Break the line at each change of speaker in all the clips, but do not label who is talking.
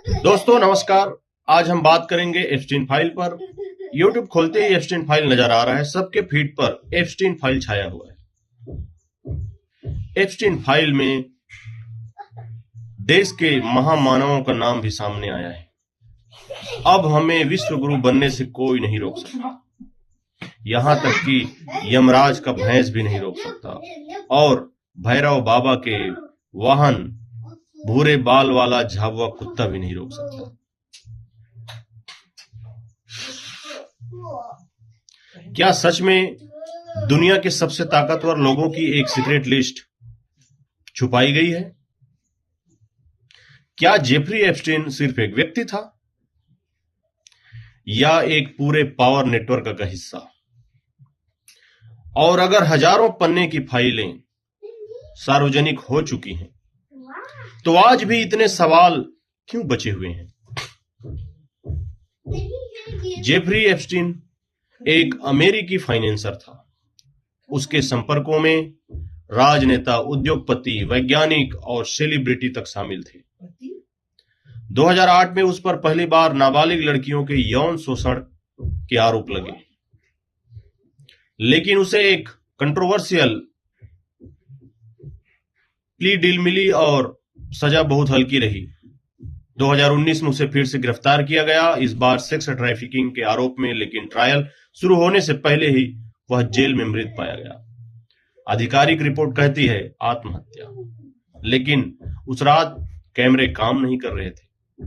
दोस्तों नमस्कार। आज हम बात करेंगे एप्स्टीन फाइल पर। YouTube खोलते ही एप्स्टीन फाइल नजर आ रहा है। सबके फीड पर एप्स्टीन फाइल छाया हुआ है। एप्स्टीन फाइल में देश के महामानवों का नाम भी सामने आया है। अब हमें विश्व गुरु बनने से कोई नहीं रोक सकता, यहां तक कि यमराज का भैंस भी नहीं रोक सकता और भैरव बाबा के वाहन भूरे बाल वाला झाबुआ कुत्ता भी नहीं रोक सकता। क्या सच में दुनिया के सबसे ताकतवर लोगों की एक सीक्रेट लिस्ट छुपाई गई है? क्या जेफरी एप्स्टीन सिर्फ एक व्यक्ति था या एक पूरे पावर नेटवर्क का हिस्सा? और अगर हजारों पन्ने की फाइलें सार्वजनिक हो चुकी हैं तो आज भी इतने सवाल क्यों बचे हुए हैं? जेफरी एप्स्टीन एक अमेरिकी फाइनेंसर था। उसके संपर्कों में राजनेता, उद्योगपति, वैज्ञानिक और सेलिब्रिटी तक शामिल थे। 2008 में उस पर पहली बार नाबालिग लड़कियों के यौन शोषण के आरोप लगे, लेकिन उसे एक कंट्रोवर्शियल प्ली डील मिली और सजा बहुत हल्की रही। 2019 में उसे फिर से गिरफ्तार किया गया, इस बार सेक्स ट्रैफिकिंग के आरोप में, लेकिन ट्रायल शुरू होने से पहले ही वह जेल में मृत पाया गया। आधिकारिक रिपोर्ट कहती है आत्महत्या, लेकिन उस रात कैमरे काम नहीं कर रहे थे,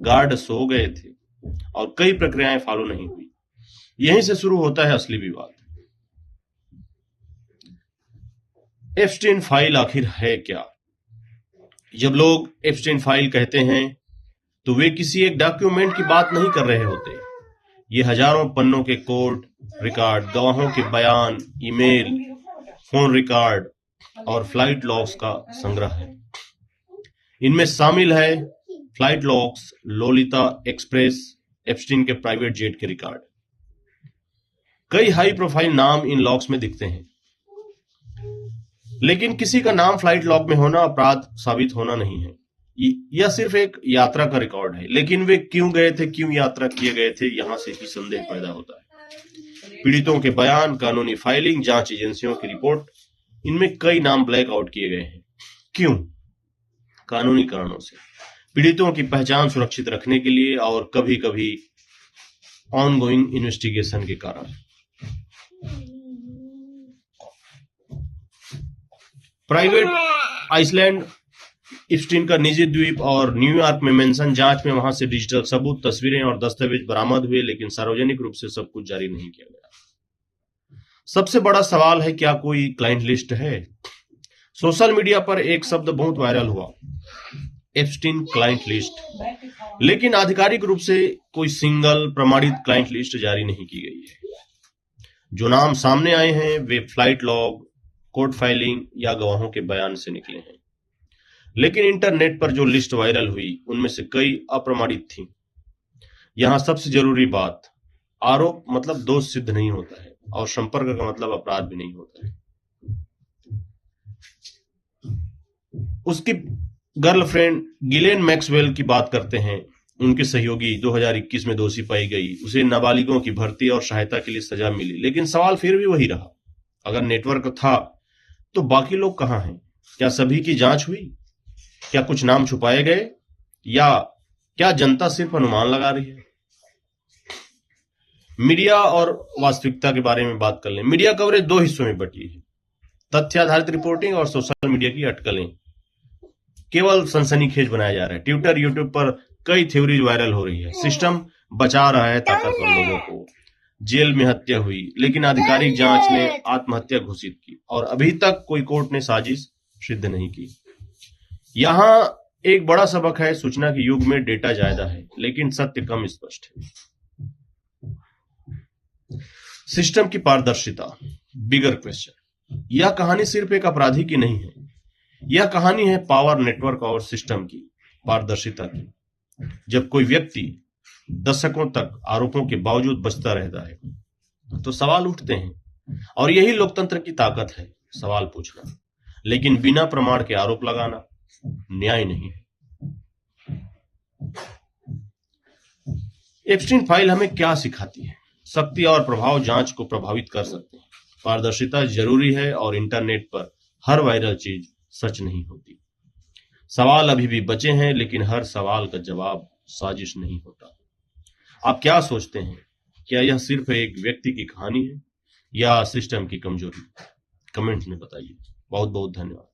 गार्ड सो गए थे और कई प्रक्रियाएं फॉलो नहीं हुई। यहीं से शुरू होता है असली विवाद। एप्स्टीन फाइल आखिर है क्या? जब लोग एप्स्टीन फाइल कहते हैं तो वे किसी एक डॉक्यूमेंट की बात नहीं कर रहे होते। ये हजारों पन्नों के कोर्ट रिकॉर्ड, गवाहों के बयान, ईमेल, फोन रिकॉर्ड और फ्लाइट लॉग्स का संग्रह है। इनमें शामिल है flight logs, Lolita express, Epstein के प्राइवेट जेट के रिकॉर्ड। कई हाई प्रोफाइल नाम इन लॉग्स में दिखते हैं, लेकिन किसी का नाम फ्लाइट लॉग में होना अपराध साबित होना नहीं है। यह सिर्फ एक यात्रा का रिकॉर्ड है, लेकिन वे क्यों गए थे, क्यों यात्रा किए गए थे, यहां से ही संदेह पैदा होता है। पीड़ितों के बयान, कानूनी फाइलिंग, जांच एजेंसियों की रिपोर्ट, इनमें कई नाम ब्लैक आउट किए गए हैं। क्यों? कानूनी कारणों से, पीड़ितों की पहचान सुरक्षित रखने के लिए और कभी कभी ऑनगोइंग इन्वेस्टिगेशन के कारण। प्राइवेट आइसलैंड, एप्स्टीन का निजी द्वीप और न्यूयॉर्क में मेंशन, जांच में वहां से डिजिटल सबूत, तस्वीरें और दस्तावेज बरामद हुए, लेकिन सार्वजनिक रूप से सब कुछ जारी नहीं किया गया। सबसे बड़ा सवाल है, क्या कोई क्लाइंट लिस्ट है? सोशल मीडिया पर एक शब्द बहुत वायरल हुआ, एप्स्टीन क्लाइंट लिस्ट, लेकिन आधिकारिक रूप से कोई सिंगल प्रमाणित क्लाइंट लिस्ट जारी नहीं की गई है। जो नाम सामने आए हैं वे फ्लाइट लॉग, कोर्ट फाइलिंग या गवाहों के बयान से निकले हैं, लेकिन इंटरनेट पर जो लिस्ट वायरल हुई उनमें से कई अप्रमाणित थी। यहां सबसे जरूरी बात, आरोप मतलब दोष सिद्ध नहीं होता है और संपर्क का मतलब अपराध भी नहीं होता है। उसकी गर्लफ्रेंड गिलेन मैक्सवेल की बात करते हैं। उनके सहयोगी 2021 में दोषी पाई गई, उसे नाबालिगों की भर्ती और सहायता के लिए सजा मिली, लेकिन सवाल फिर भी वही रहा, अगर नेटवर्क था तो बाकी लोग कहां हैं? क्या सभी की जांच हुई? क्या कुछ नाम छुपाए गए या क्या जनता सिर्फ अनुमान लगा रही है? मीडिया और वास्तविकता के बारे में बात कर लें। मीडिया कवरेज दो हिस्सों में बटी है, तथ्य आधारित रिपोर्टिंग और सोशल मीडिया की अटकलें। केवल सनसनीखेज बनाया जा रहा है। ट्विटर, यूट्यूब पर कई थ्योरीज वायरल हो रही है। सिस्टम बचा रहा है ताकतवर लोगों को। जेल में हत्या हुई, लेकिन आधिकारिक जांच ने आत्महत्या घोषित की और अभी तक कोई कोर्ट ने साजिश सिद्ध नहीं की। यहां एक बड़ा सबक है, सूचना के युग में डेटा ज्यादा है लेकिन सत्य कम स्पष्ट है। सिस्टम की पारदर्शिता, बिगर क्वेश्चन। यह कहानी सिर्फ एक अपराधी की नहीं है, यह कहानी है पावर नेटवर्क और सिस्टम की पारदर्शिता की। जब कोई व्यक्ति दशकों तक आरोपों के बावजूद बचता रहता है तो सवाल उठते हैं, और यही लोकतंत्र की ताकत है, सवाल पूछना, लेकिन बिना प्रमाण के आरोप लगाना न्याय नहीं है। एप्स्टीन फाइल हमें क्या सिखाती है? शक्ति और प्रभाव जांच को प्रभावित कर सकते हैं। पारदर्शिता जरूरी है और इंटरनेट पर हर वायरल चीज सच नहीं होती। सवाल अभी भी बचे हैं, लेकिन हर सवाल का जवाब साजिश नहीं होता। आप क्या सोचते हैं? क्या यह सिर्फ एक व्यक्ति की कहानी है या सिस्टम की कमजोरी? कमेंट में बताइए। बहुत बहुत धन्यवाद।